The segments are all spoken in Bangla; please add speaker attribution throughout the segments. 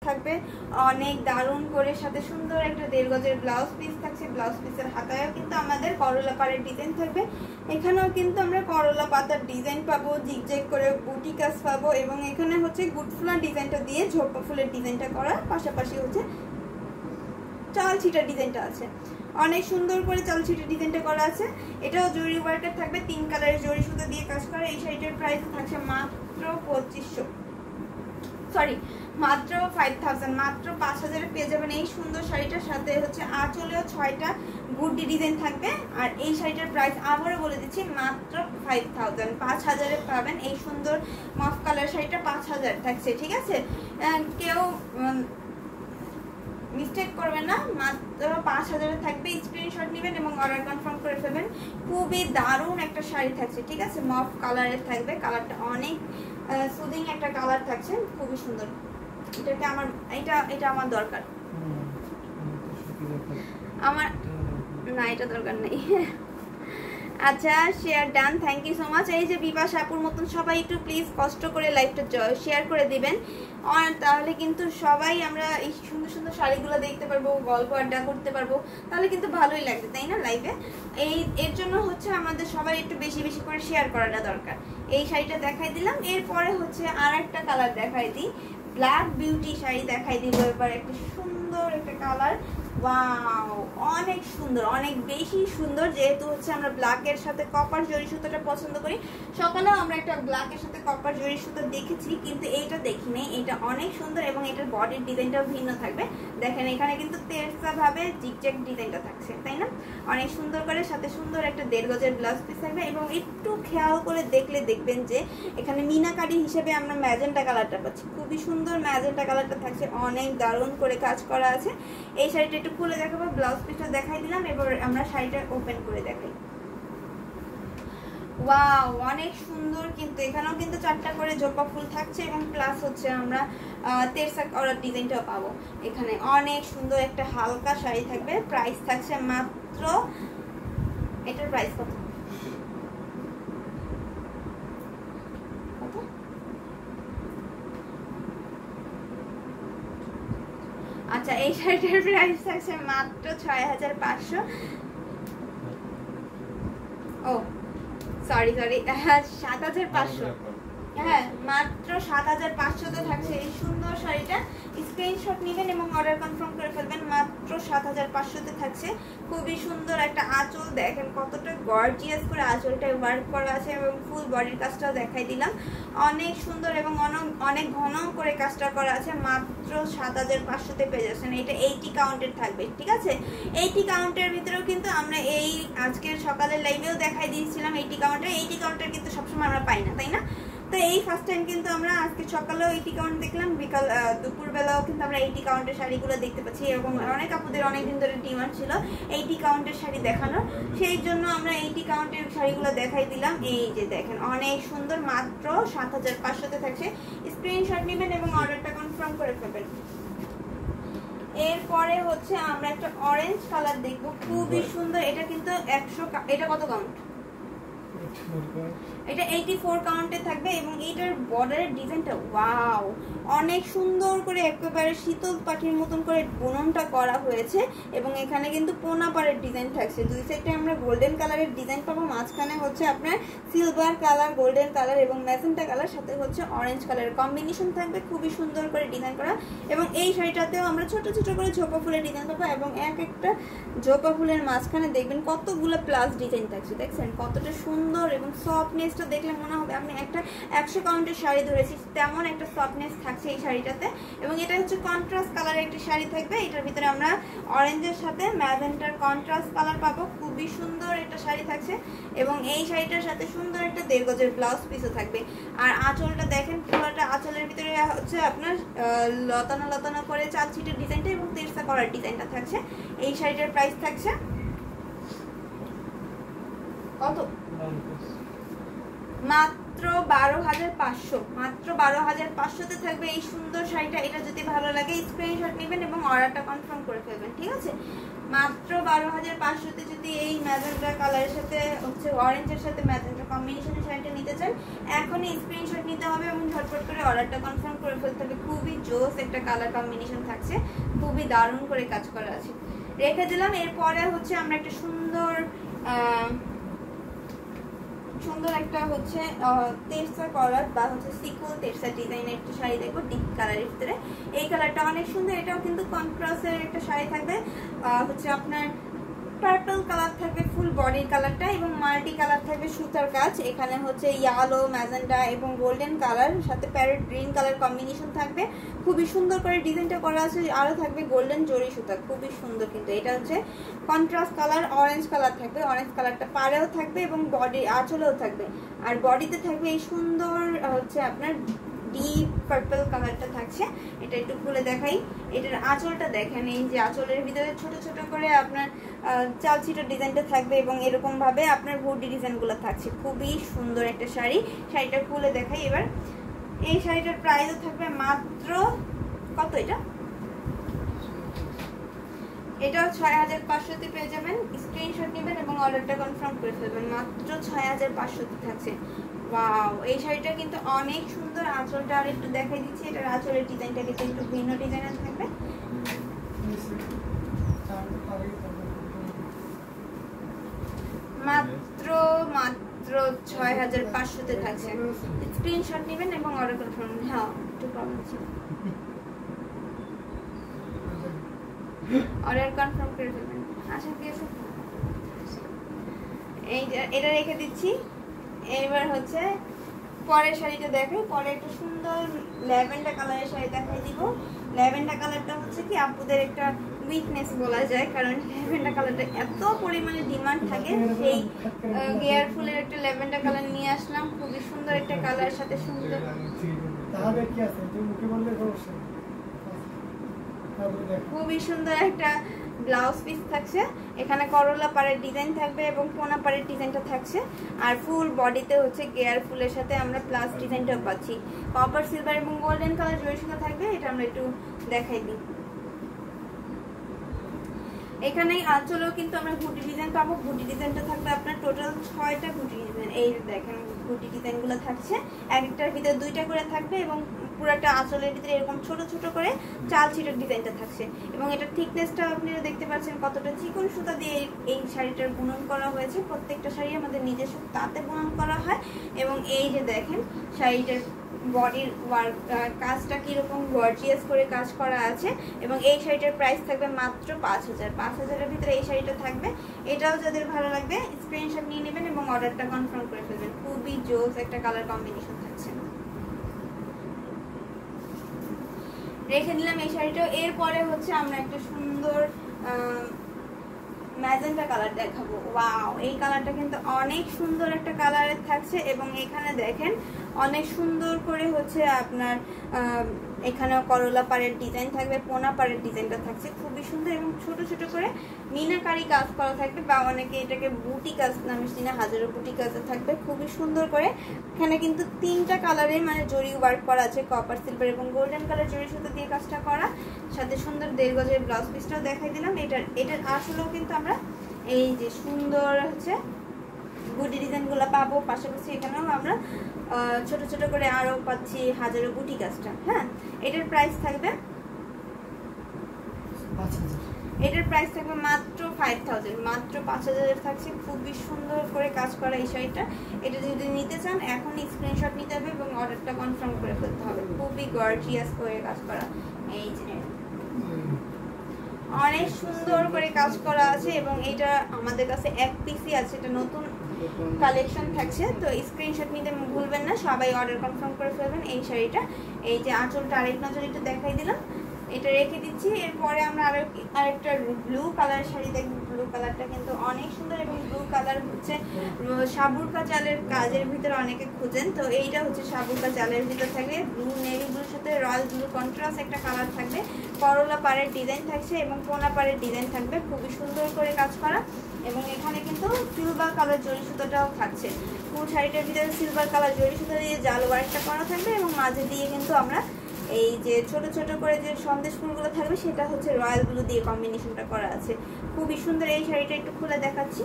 Speaker 1: থাকবে অনেক দারুণ করে, সাথে সুন্দর একটা 1.5 গজের ব্লাউজ পিস থাকছে। ব্লাউজ পিসের হাতায়ও কিন্তু আমাদের করলা পাড়ের ডিজাইন থাকবে। এখানেও কিন্তু আমরা করলা পাতার ডিজাইন পাবো, জিগজ্যাগ করে বুটি কাজ পাবো, এবং এখানে হচ্ছে গুড ফুলার ডিজাইনটা দিয়ে ঝোপা ফুলের ডিজাইনটা করা, পাশাপাশি হচ্ছে চাল ছিটার ডিজাইনটা আছে। অনেক সুন্দর করে চাল ছিটার ডিজাইনটা করা আছে। এটাও জরি ওয়ার্কের থাকবে, 3 কালারের জরি সুতো দিয়ে কাজ করা। এই শাড়িটার প্রাইস থাকছে মাত্র 2500, সরি মাত্র 5000, মাত্র 5000 এ পেয়ে যাবেন এই সুন্দর শাড়িটার সাথে হচ্ছে আঁচলেও 6টা গুড্ডি ডিজাইন থাকবে। আর এই শাড়িটার প্রাইস আবারও বলে দিচ্ছি মাত্র 5000, 5000 এ পাবেন এই সুন্দর মফ কালার শাড়িটা 5000 থাকছে, ঠিক আছে? কেউ মিস্টেক করবেন না, মাত্র 5000 এ থাকবে। স্ক্রিনশট নেবেন এবং অর্ডার কনফার্ম করে ফেলবেন। খুবই দারুণ একটা শাড়ি থাকছে, ঠিক আছে? মফ কালারের থাকবে, কালারটা অনেক সুদিং একটা কালার থাকছে, খুবই সুন্দর। এটাকে আমার এটা আমার দরকার, আমার না এটা দরকার নেই। আচ্ছা, share done, thank you so much. এই যে বিপাশ আপুর মতন সবাই একটু প্লিজ কষ্ট করে লাইভটা শেয়ার করে দিবেন, আর তাহলে কিন্তু সবাই আমরা এই সুন্দর সুন্দর শাড়িগুলো দেখতে পারবো, গল্প আড্ডা করতে পারবো, তাহলে কিন্তু ভালোই লাগবে, তাই না? লাইভে এর জন্য হচ্ছে আমাদের সবাই একটু বেশি বেশি করে শেয়ার করাটা দরকার। এই শাড়িটা দেখাই দিলাম, এরপরে হচ্ছে আর একটা কালার দেখাই দিই, ব্ল্যাক বিউটি শাড়ি দেখাই দিব এবার। একটা সুন্দর একটা কালার, ওয়াও অনেক সুন্দর, অনেক বেশি সুন্দর। যেহেতু হচ্ছে আমরা ব্ল্যাকের সাথে কপার জরি সুতোটা পছন্দ করি, সকালেও আমরা একটা ব্ল্যাকের সাথে কপার জরি সুতো দেখেছি, কিন্তু এইটা দেখিনি। এটা অনেক সুন্দর এবং এটার বডির ডিজাইনটাও ভিন্ন থাকবে। দেখেন এখানে কিন্তু তেরসা ভাবে জিগজ্যাগ ডিজাইনটা থাকছে, তাই না? অনেক সুন্দর করে, সাথে সুন্দর একটা 1.5 গজের ব্লাউজ পিস থাকবে। এবং একটু খেয়াল করে দেখলে দেখবেন যে এখানে মিনাকারি হিসেবে আমরা ম্যাজেন্টা কালারটা পাচ্ছি, খুবই সুন্দর ম্যাজেন্টা কালারটা থাকছে, অনেক দারুণ করে কাজ করা আছে। এই শাড়িটা একটু খুলে দেখাবো, ব্লাউজ পিসটা দেখাই দিলাম, এবার আমরা শাড়িটা ওপেন করে দেখাই। ওয়াও অনেক সুন্দর, কিন্তু এখানেও কিন্তু 4টা করে ঝোপা ফুল থাকছে এবং প্লাস হচ্ছে আমরা তেরসা করার ডিজাইনটাও পাবো। এখানে অনেক সুন্দর একটা হালকা শাড়ি থাকবে। প্রাইস থাকছে মাত্র, এটার প্রাইস কত? আচ্ছা, এই শাড়িটার প্রাইস থাকছে মাত্র 6500। ও সরি 7500, হ্যাঁ মাত্র 7500তে থাকছে এই সুন্দর শাড়িটা। স্ক্রিনশট নেবেন এবং অর্ডার কনফার্ম করে ফেলবেন। মাত্র 7500তে থাকছে। খুবই সুন্দর একটা আঁচল, দেখেন কতটা গর্জিয়াস করে আঁচলটা ওয়ার্ক করা আছে এবং ফুল বডির কাজটাও দেখাই দিলাম। অনেক সুন্দর এবং অনেক ঘন করে কাজটা করা আছে। মাত্র 7500তে পেয়ে যাচ্ছেন। এটা 80 কাউন্টের থাকবে, ঠিক আছে? 80 কাউন্টের ভিতরেও কিন্তু আমরা এই আজকের সকালের লাইভেও দেখাই দিয়েছিলাম 80 কাউন্টের। 80 কাউন্টের কিন্তু সবসময় আমরা পাই না, তাই না? তো এই ফার্স্ট টাইম কিন্তু আমরা আজকে সকালেও 80 কাউন্ট দেখলাম, বিকাল দুপুরবেলাও কিন্তু আমরা 80 কাউন্টের শাড়িগুলো দেখতে পাচ্ছি। এবং অনেক আপুদের অনেকদিন ধরে ডিমান্ড ছিল 80 কাউন্টের শাড়ি দেখানোর, সেই জন্য আমরা 80 কাউন্টের শাড়িগুলো দেখাই দিলাম। এই যে দেখেন অনেক সুন্দর, মাত্র 7500তে থাকছে। স্ক্রিনশট নেবেন এবং অর্ডারটা কনফার্ম করে ফেলবেন। এরপরে হচ্ছে আমরা একটা অরেঞ্জ কালার দেখবো, খুবই সুন্দর। এটা কিন্তু 100, এটা কত কাউন্ট? এটা 84 কাউন্টে থাকবে এবং এটার বর্ডারের ডিজাইনটা ওয়াও অনেক সুন্দর করে একেবারে শীতল পাখির মতন করে বুননটা করা হয়েছে। এবং এখানে কিন্তু পোনা পাড়ের ডিজাইন থাকছে। দুই সাইডে আমরা গোল্ডেন কালারের ডিজাইন পাবো, মাঝখানে হচ্ছে আপনার সিলভার কালার, গোল্ডেন কালার এবং ম্যাজেন্টা কালার, সাথে হচ্ছে অরেঞ্জ কালারের কম্বিনেশন থাকবে। খুবই সুন্দর করে ডিজাইন করা। এবং এই শাড়িটাতেও আমরা ছোট ছোট করে ঝোপা ফুলের ডিজাইন পাবো এবং এক একটা ঝোপা ফুলের মাঝখানে দেখবেন কতগুলো প্লাস ডিজাইন থাকছে। দেখছেন কতটা সুন্দর এবং সফটনেসটা দেখলে মনে হবে আপনি একটা 100 কাউন্টের শাড়ি ধরেছি, তেমন একটা সফটনেস থাকছে এই শাড়িটাতে। এবং এটা হচ্ছে কন্ট্রাস্ট কালারের একটি শাড়ি থাকবে। এটার ভিতরে আমরা অরেঞ্জের সাথে ম্যাজেন্টার কন্ট্রাস্ট কালার পাবো। খুবই সুন্দর একটা শাড়ি থাকছে এবং এই শাড়িটার সাথে সুন্দর একটা 1.5 গজের ব্লাউজ পিসও থাকবে। আর আঁচলটা দেখেন, পুরোটা আঁচলের ভিতরে হচ্ছে আপনার লতানো লতানো করে চাল ছিটের ডিজাইনটা এবং তেরসা করার ডিজাইনটা থাকছে। এই শাড়িটার প্রাইস থাকছে কত? মাত্র মাত্র 12,500, মাত্র 12,500-তে থাকবে এই সুন্দর শাড়িটা। এটা যদি ভালো লাগে স্ক্রিনশট নেবেন এবং অর্ডারটা কনফার্ম করে ফেলবেন, ঠিক আছে? মাত্র 12,500-তে যদি এই ম্যাজেন্টা কালারের সাথে হচ্ছে অরেঞ্জের সাথে ম্যাজেন্টা কম্বিনেশনের শাড়িটা নিতে চান, এখনই স্ক্রিনশট নিতে হবে এবং ঝটপট করে অর্ডারটা কনফার্ম করে ফেলতে হবে। খুবই জোস একটা কালার কম্বিনেশন থাকছে, খুবই দারুণ করে কাজ করা আছে। রেখে দিলাম। এরপরে হচ্ছে আমরা একটা সুন্দর একটা হচ্ছে তেরসা কলার বা হচ্ছে সিকুল তেরসা ডিজাইনের একটা শাড়ি দেখবো ডিপ কালারের ভিতরে। এই কালারটা অনেক সুন্দর। এটাও কিন্তু কন্ট্রাস্টের একটা শাড়ি থাকবে, হচ্ছে আপনার পার্পল কালার থাকবে ফুল বডির কালারটা এবং মাল্টি কালার থাকবে সুতার কাজ। এখানে হচ্ছে ইয়েলো, ম্যাজেন্টা এবং গোল্ডেন কালার সাথে প্যারেট গ্রিন কালার কম্বিনেশন থাকবে। খুবই সুন্দর করে ডিজাইনটা করা আছে। আরও থাকবে গোল্ডেন জরি সুতা, খুবই সুন্দর। কিন্তু এটা হচ্ছে কন্ট্রাস্ট কালার অরেঞ্জ কালার থাকবে। অরেঞ্জ কালারটা পাড়েও থাকবে এবং বডি আঁচলেও থাকবে। আর বডিতে থাকবে এই সুন্দর হচ্ছে আপনার ডিপ পার্পল কালারটা থাকছে। এটা একটু খুলে দেখাই। এটার আঁচলটা দেখেন, এই যে আঁচলের ভিতরে ছোট ছোট করে আপনার চাল ছিটার ডিজাইনটা থাকবে এবং এরকম ভাবে আপনার বডি ডিজাইনগুলো থাকছে। খুবই সুন্দর একটা শাড়ি। শাড়িটা খুলে দেখাই এবার। এই শাড়িটার প্রাইসও থাকবে মাত্র কত? এটাও 6,500-তে পেয়ে যাবেন। স্ক্রিনশট নেবেন এবং অর্ডারটা কনফার্ম করে ফেলবেন। মাত্র 6,500-তে থাকছে। ওয়াও, এই শাড়িটা কিন্তু অনেক সুন্দর। আঁচলটা আর একটু দেখাই দিচ্ছি। এটার আঁচলের ডিজাইনটা কিন্তু একটু ভিন্ন ডিজাইনের থাকবে। মাত্র 6,500-তে থাকছে। স্ক্রিনশট নেবেন এবং অর্ডার কনফার্ম। হ্যাঁ, একটু প্রবলেম ছিল, অর্ডার কনফার্ম করে ফেলবেন। আশা করি এটা রেখে দিচ্ছি। এবার হচ্ছে পরের শাড়িটা দেখাই। পরে একটা সুন্দর ল্যাভেন্ডার কালারের শাড়ি দেখাই দিব। ল্যাভেন্ডার কালারটা হচ্ছে কি আপুদের একটা উইকনেস বলা যায়, কারণ ল্যাভেন্ডার কালারটা এত পরিমাণে ডিমান্ড থাকে। সেই গেয়ার ফুলের একটা ল্যাভেন্ডার কালার নিয়ে আসলাম। খুবই সুন্দর একটা কালার সাথে সুন্দর খুবই সুন্দর একটা ব্লাউজ পিস থাকছে। এখানে করলা পাড়ের ডিজাইন থাকবে এবং কোনা পাড়ের ডিজাইনটা থাকছে। আর ফুল বডিতে হচ্ছে গেয়ার ফুলের সাথে আমরা প্লাস ডিজাইনটাও পাচ্ছি। কপার সিলভার এবং গোল্ডেন কালার জড়ি সুতা থাকবে। এটা আমরা একটু দেখাই দিই। এখানে আঁচলেও কিন্তু আমরা গুটি ডিজাইন পাবো। গুটি ডিজাইনটা থাকবে আপনার টোটাল 6টা গুটি ডিজাইন। এই দেখেন গুটি ডিজাইনগুলো থাকছে। একটার ভিতরে 2টা করে থাকবে এবং পুরাটা আঁচলের ভিতরে এরকম ছোট ছোট করে চাল ছিটার ডিজাইনটা থাকছে। এবং এটার থিকনেসটা আপনারা দেখতে পাচ্ছেন কতটা চিকন সুতা দিয়ে এই শাড়িটার বুনন করা হয়েছে। প্রত্যেকটা শাড়ি আমাদের নিজস্ব তাঁতে বুনন করা হয়। এবং এই যে দেখেন শাড়িটার বডির ওয়ার্ক কাজটা কিরকম গর্জিয়াস করে কাজ করা আছে। এবং এই শাড়িটার প্রাইস থাকবে মাত্র 5,000। 5,000-এর ভিতরে এই শাড়িটা থাকবে। এটাও যাদের ভালো লাগবে স্ক্রিনশট নিয়ে নেবেন এবং অর্ডারটা কনফার্ম করে ফেলবেন। খুবই জোস একটা কালার কম্বিনেশন থাকছে। রেখে দিলাম এই শাড়িটাও। এরপরে হচ্ছে আমরা একটা সুন্দর ম্যাজেন্টা কালার দেখাবো। ওয়াও, এই কালারটা কিন্তু অনেক সুন্দর একটা কালারের থাকছে। এবং এখানে দেখেন অনেক সুন্দর করে হচ্ছে আপনার এখানেও করলা পাড়ের ডিজাইন থাকবে, পোনা পাড়ের ডিজাইনটা থাকছে খুবই সুন্দর। এবং ছোট ছোট করে মিনাকারি কাজ করা থাকবে, বা অনেকে এটাকে বুটি কাজ নামে চিনে, হাজারো বুটি কাজে থাকবে খুবই সুন্দর করে। এখানে কিন্তু 3টা কালারে মানে জরি ওয়ার্ক করা আছে, কপার সিলভার এবং গোল্ডেন কালার জরি সুতো দিয়ে কাজটা করা। সাথে সুন্দর 1.5 গজের ব্লাউজ পিসটাও দেখাই দিলাম। এটার আসলেও কিন্তু আমরা এই যে সুন্দর হচ্ছে বুটি ডিজাইনগুলো পাবো। পাশাপাশি এখানেও আমরা ছোট ছোট করে আরো পাচ্ছি হাজারো বুটি কাজটা। হ্যাঁ, এটার প্রাইস থাকবে মাত্র 5,000। মাত্র 5,000 থাকছে। খুবই সুন্দর করে কাজ করা এই শাড়িটা। এটা যদি নিতে চান এখনই স্ক্রিনশট নিতে হবে এবং অর্ডারটা কনফার্ম করে ফেলতে হবে। খুবই গর্জিয়াস করে কাজ করা। এই যে অনেক সুন্দর করে কাজ করা আছে এবং এটা আমাদের কাছে এক পিসই আছে। এটা নতুন কালেকশন থাকছে, তো স্ক্রিনশট নিতে ভুলবেন না। সবাই অর্ডার কনফার্ম করে ফেলবেন এই শাড়িটা। এই যে আঁচলটা আরেক নজর একটু দেখাই দিলাম। এটা এটা রেখে দিচ্ছি। এরপরে আমরা আরেকটা ব্লু কালারের শাড়ি দেখবো। ব্লু কালারটা কিন্তু অনেক সুন্দর এবং ব্লু কালার হচ্ছে সাবুরকা চালের কাজের ভিতরে অনেকে খুঁজেন, তো এইটা হচ্ছে সাবুরকা চালের ভিতরে থাকবে ব্লু নেভি ব্লুর সাথে রয়্যাল ব্লু কন্ট্রাস্ট একটা কালার থাকবে। করলা পাড়ের ডিজাইন থাকছে এবং কোনা পাড়ের ডিজাইন থাকবে, খুবই সুন্দর করে কাজ করা। এবং এখানে কিন্তু সিলভার কালার জরি সুতোটাও থাকছে। ফুল শাড়িটার ভিতরে সিলভার কালার জরি সুতো দিয়ে জাল ওয়ার্কটা করা থাকবে এবং মাঝে দিয়ে কিন্তু আমরা এই যে ছোট ছোট করে যে সন্দেশ ফুলগুলো থাকবে সেটা হচ্ছে রয়্যাল ব্লু দিয়ে কম্বিনেশনটা করা আছে, খুবই সুন্দর। এই শাড়িটা একটু খুলে দেখাচ্ছি।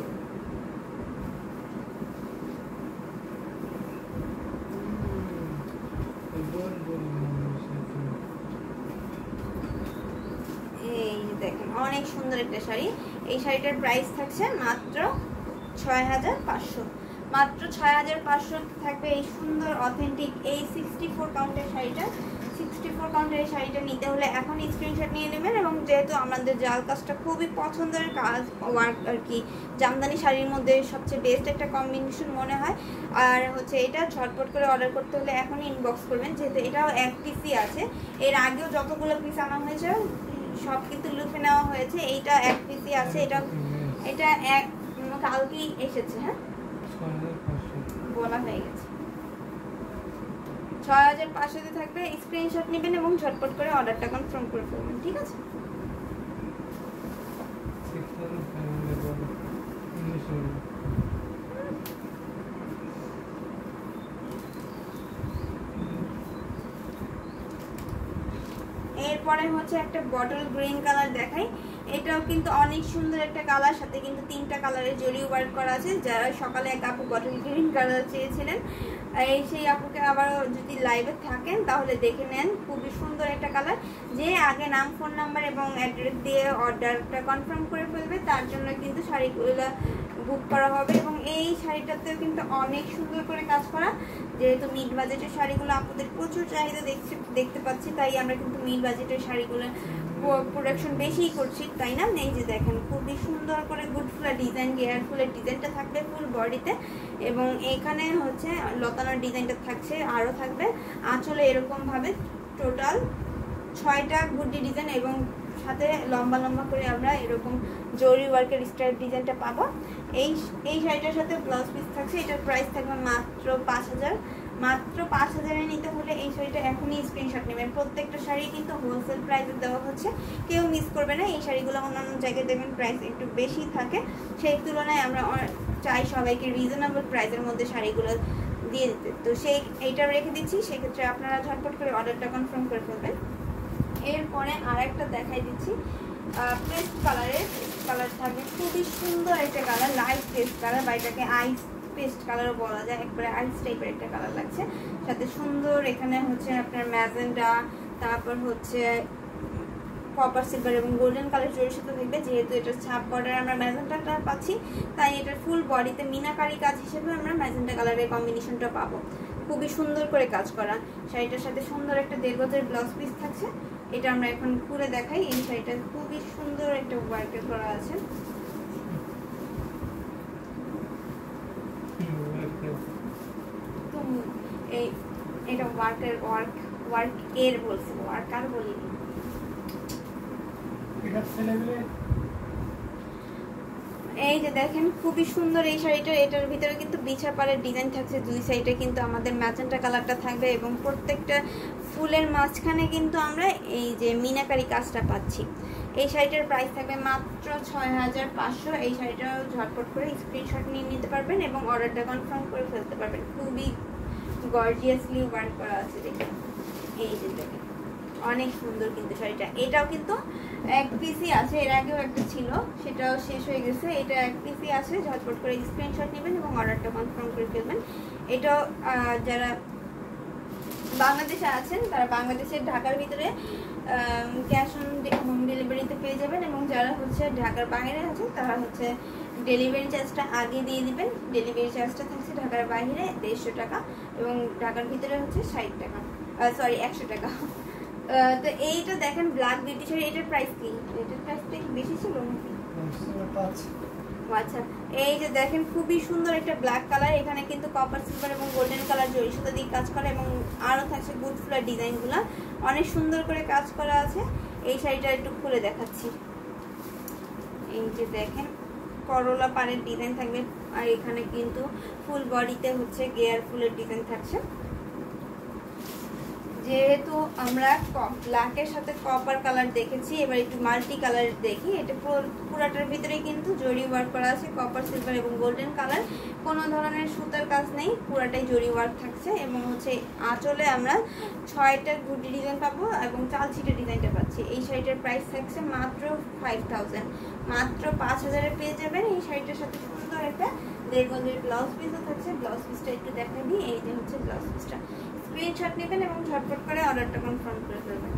Speaker 1: এই দেখেন অনেক সুন্দর একটা শাড়ি। এই শাড়িটার প্রাইস থাকছে মাত্র 6500, মাত্র 6500 থাকবে এই সুন্দর অথেন্টিক এই 64 কাউন্টের শাড়িটা। 64 কাউন্টের এই শাড়িটা নিতে হলে এখন স্ক্রিনশট নিয়ে নেবেন। এবং যেহেতু আমাদের জাল কাজটা খুবই পছন্দের কাজ ওয়ার্ক আর কি, জামদানি শাড়ির মধ্যে সবচেয়ে বেস্ট একটা কম্বিনেশন মনে হয়। আর হচ্ছে এটা ঝটপট করে অর্ডার করতে হলে এখনই ইনবক্স করবেন, যেহেতু এটাও এক পিসই আছে। এর আগেও যতগুলো পিস আনা হয়েছে সব কিন্তু লুফে নেওয়া হয়েছে, এইটা এক পিসই আছে। এটা এক কালকেই এসেছে, হ্যাঁ বলা হয়ে গেছে। 6500 থাকবে, স্ক্রিনশট নেবেন এবং ঝটপট করে অর্ডারটা কনফার্ম করে ফেলবেন, ঠিক আছে? এরপরে হচ্ছে একটা বটল গ্রিন কালার দেখাই। এটাও কিন্তু অনেক সুন্দর একটা কালার, সাথে কিন্তু 3টা কালারের জরি ওয়ার্ক করা আছে। যারা সকালে এক আপু বটল গ্রিন কালার চেয়েছিলেন, সেই আপুকে আবারও যদি লাইভে থাকেন তাহলে দেখে নেন, খুবই সুন্দর একটা কালার। যে আগে নাম ফোন নাম্বার এবং অ্যাড্রেস দিয়ে অর্ডারটা কনফার্ম করে ফেলবে তার জন্য কিন্তু শাড়িগুলো বুক করা হবে। এবং এই শাড়িটাতেও কিন্তু অনেক সুন্দর করে কাজ করা, যেহেতু মিড বাজেটের শাড়িগুলো আপনাদের প্রচুর চাহিদা দেখতে পাচ্ছি, তাই আমরা কিন্তু মিড বাজেটের শাড়িগুলো প্রোডাকশন বেশি করছি, তাই না? এই যে দেখেন খুবই সুন্দর করে গুড ফুলের ডিজাইন, গেয়ার ফুলের ডিজাইনটা থাকবে ফুল বডিতে। এবং এখানে হচ্ছে লতানোর ডিজাইনটা থাকছে, আরও থাকবে আঁচলে এরকমভাবে টোটাল 6টা গুড্ডি ডিজাইন এবং সাথে লম্বা লম্বা করে আমরা এরকম জরি ওয়ার্কের স্টাইল ডিজাইনটা পাবো। এই শাড়িটার সাথে ব্লাউজ পিস থাকছে। এটার প্রাইস থাকবে মাত্র 5000। মাত্র 5000-এ নিতে হলে এই শাড়িটা এখনই স্ক্রিনশট নেবেন। প্রত্যেকটা শাড়ি কিন্তু হোলসেল প্রাইসে দেওয়া হচ্ছে, কেউ মিস করবে না। এই শাড়িগুলো অন্যান্য জায়গায় দেবেন প্রাইস একটু বেশি থাকে, সেই তুলনায় আমরা চাই সবাইকে রিজনেবল প্রাইসের মধ্যে শাড়িগুলো দিয়ে দিতে। তো এইটা রেখে দিচ্ছি, সেক্ষেত্রে আপনারা ঝটপট করে অর্ডারটা কনফার্ম করে ফেলবেন। এরপরে আরেকটা দেখাই দিচ্ছি পেস্ট কালারের। পেস্ট কালার থাকবে, খুবই সুন্দর একটা কালার, লাইট পেস্ট কালার বা এটাকে আইস পেস্ট কালারও বলা যায়, একবারে আইস টাইপের একটা কালার লাগছে। সাথে সুন্দর এখানে হচ্ছে আপনার ম্যাজেন্ডা, তারপর হচ্ছে কপার সিলভার এবং গোল্ডেন কালার জড়িয়ে সাথে থাকবে। যেহেতু এটার ছাপ বর্ডার আমরা ম্যাজেন্টাটা পাচ্ছি, তাই এটার ফুল বডিতে মিনাকারি কাজ হিসেবে আমরা ম্যাজেন্টা কালারের কম্বিনেশনটা পাবো। খুবই সুন্দর করে কাজ করা শাড়িটার সাথে সুন্দর একটা 1.5 গজের ব্লাউজ পিস থাকছে। এটা আমরা এখন খুলে দেখাই। এই শাড়িটা খুবই সুন্দর একটা ওয়ার্ক করা আছে। এটা ওয়ার্ক এর বলছি, ওয়ার্কার বলিনি। এই যে দেখেন খুবই সুন্দর এই শাড়িটা। এটার ভিতরে কিন্তু বিছা পাড়ের ডিজাইন থাকছে, দুই সাইডে কিন্তু আমাদের ম্যাজেন্টা কালারটা থাকবে এবং প্রত্যেকটা ফুলের মাঝখানে কিন্তু আমরা এই যে মিনাকারি কাজটা পাচ্ছি। এই শাড়িটার প্রাইস থাকবে মাত্র 6500। এই শাড়িটাও ঝটপট করে স্ক্রিনশট নিয়ে নিতে পারবেন এবং অর্ডারটা কনফার্ম করে ফেলতে পারবেন। খুবই গর্জিয়াসলি ওয়ার্ক করা আছে, দেখুন এই যে দেখেন অনেক সুন্দর কিন্তু শাড়িটা। এটাও কিন্তু এক পিসই আছে, এর আগেও একটা ছিল সেটাও শেষ হয়ে গেছে, এটা এক পিসই আছে। ঝটপট করে স্ক্রিনশট নেবেন এবং অর্ডারটা কনফার্ম করে ফেলবেন। এটাও যারা বাংলাদেশে আছেন তারা বাংলাদেশের ঢাকার ভিতরে ক্যাশ অন হোম ডেলিভারিতে পেয়ে যাবেন, এবং যারা হচ্ছে ঢাকার বাইরে আছেন তারা হচ্ছে ডেলিভারি চার্জটা আগে দিয়ে দিবেন। ডেলিভারি চার্জটা থাকছে ঢাকার বাইরে 150 টাকা এবং ঢাকার ভিতরে হচ্ছে 60 টাকা, সরি 100 টাকা। তো এইটা দেখেন ব্ল্যাক বিউটি শাড়ি, এটার প্রাইস কি? এটার প্রাইসটা কি বেশি ছিল নাকি? আচ্ছা, এই যে দেখেন খুবই সুন্দর একটা ব্ল্যাক কালার। এখানে কিন্তু কপার সিলভার এবং গোল্ডেন কালার জড়ি সুতা দিয়ে কাজ করা এবং আরও থাকছে গুড ফুলার ডিজাইনগুলো, অনেক সুন্দর করে কাজ করা আছে। এই শাড়িটা একটু খুলে দেখাচ্ছি। এই যে দেখেন করলা পাড়ের ডিজাইন থাকবে, আর এখানে কিন্তু ফুল বডিতে হচ্ছে গেয়ার ফুলের ডিজাইন থাকছে। যেহেতু আমরা ব্ল্যাকের সাথে কপার কালার দেখেছি, এবার একটু মাল্টি কালার দেখি। এটা পুরাটার ভিতরে কিন্তু জরি ওয়ার্ক করা আছে, কপার, সিলভার এবং গোল্ডেন কালার। কোনো ধরনের সুতার কাজ নেই, পুরাটাই জরি ওয়ার্ক থাকছে। এবং হচ্ছে আঁচলে আমরা 6টা গুটি ডিজাইন পাবো এবং চালছিটের ডিজাইনটা পাচ্ছি। এই শাড়িটার প্রাইস থাকছে মাত্র 5000, মাত্র 5000-এ পেয়ে যাবেন। এই শাড়িটার সাথে সুন্দর একটা 1.5 গজের ব্লাউজ পিসও থাকছে। ব্লাউজ পিসটা একটু দেখা দিই, এই যে হচ্ছে ব্লাউজ পিসটা। স্ক্রিনশট নেবেন এবং ঝটপট করে অর্ডারটা কনফার্ম করে ফেলবেন।